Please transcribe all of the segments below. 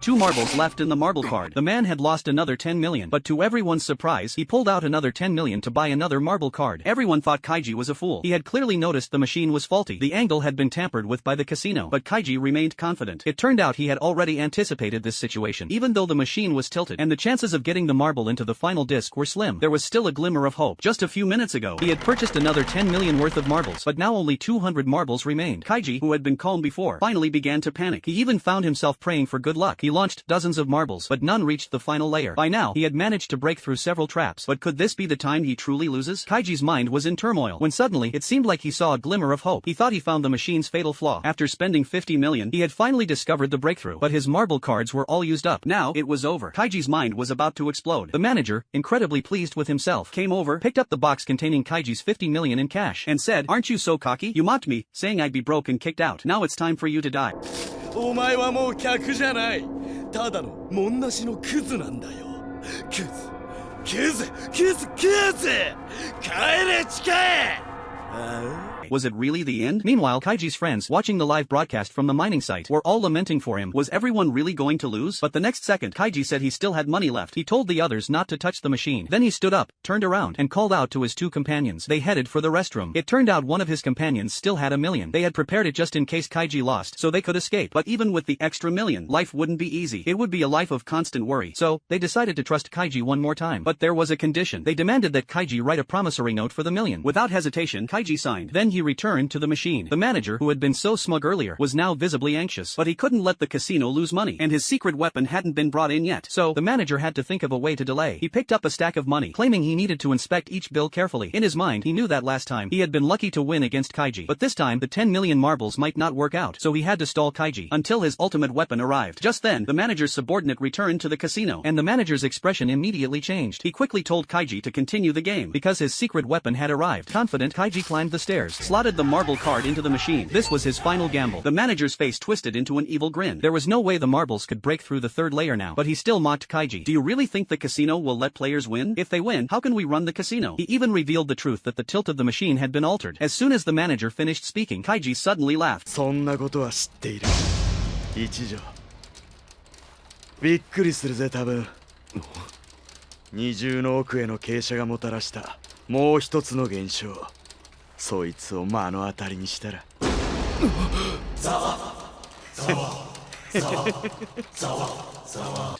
2 marbles left in the marble card. The man had lost another 10 million, but to everyone's surprise, he pulled out another 10 million to buy another marble card. Everyone thought Kaiji was a fool. He had clearly noticed the machine was faulty. The angle had been tampered with by the casino, but Kaiji remained confident. It turned out he had already anticipated this situation. Even though the machine was tilted, and the chances of getting the marble into the final disc were slim, there was still a glimmer of hope. Just a few minutes ago, he had purchased another 10 million worth of marbles, but now only 200 marbles remained. Kaiji, who had been calm before, finally began to panic. He even found himself praying for good luck. He launched dozens of marbles, but none reached the final layer. By now, he had managed to break through several traps, but could this be the time he truly loses? Kaiji's mind was in turmoil, when suddenly, it seemed like he saw a glimmer of hope. He thought he found the machine's fatal flaw. After spending 50 million, he had finally discovered the breakthrough, but his marble cards were all used up. Now, it was over. Kaiji's mind was about to explode. The manager, incredibly pleased with himself, came over, picked up the box containing Kaiji's 50 million in cash, and said, "Aren't you so cocky? You mocked me, saying I'd be broke and kicked out. Now it's time for you to die." お前はもう客じゃない。ただのもんなしのクズなんだよ。クズ、クズ、クズ、クズ。帰れ地下へ。Was it really the end? Meanwhile, Kaiji's friends, watching the live broadcast from the mining site, were all lamenting for him. Was everyone really going to lose? But the next second, Kaiji said he still had money left. He told the others not to touch the machine. Then he stood up, turned around, and called out to his 2 companions. They headed for the restroom. It turned out one of his companions still had 1 million. They had prepared it just in case Kaiji lost, so they could escape. But even with the extra million, life wouldn't be easy. It would be a life of constant worry. So, they decided to trust Kaiji one more time. But there was a condition. They demanded that Kaiji write a promissory note for the million. Without hesitation, Kaiji signed. Then he returned to the machine. The manager, who had been so smug earlier, was now visibly anxious. But he couldn't let the casino lose money, and his secret weapon hadn't been brought in yet. So, the manager had to think of a way to delay. He picked up a stack of money, claiming he needed to inspect each bill carefully. In his mind, he knew that last time, he had been lucky to win against Kaiji. But this time, the 10 million marbles might not work out, so he had to stall Kaiji until his ultimate weapon arrived. Just then, the manager's subordinate returned to the casino, and the manager's expression immediately changed. He quickly told Kaiji to continue the game, because his secret weapon had arrived. Confident, Kaiji climbed the stairs, slotted the marble card into the machine. This was his final gamble. The manager's face twisted into an evil grin. There was no way the marbles could break through the 3rd layer now, but he still mocked Kaiji. "Do you really think the casino will let players win? If they win, how can we run the casino?" He even revealed the truth that the tilt of the machine had been altered. As soon as the manager finished speaking, Kaiji suddenly laughed. そんなことは知っている。一条。びっくりするぜ多分。二重の奥への傾斜がもたらしたもう一つの現象。そいつを目の当たりにしたら。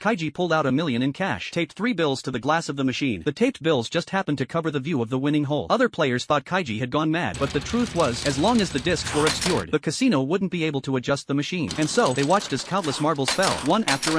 Kaiji pulled out 1 million in cash, taped 3 bills to the glass of the machine. The taped bills just happened to cover the view of the winning hole. Other players thought Kaiji had gone mad, but the truth was, as long as the discs were obscured, the casino wouldn't be able to adjust the machine. And so, they watched as countless marbles fell, one after another.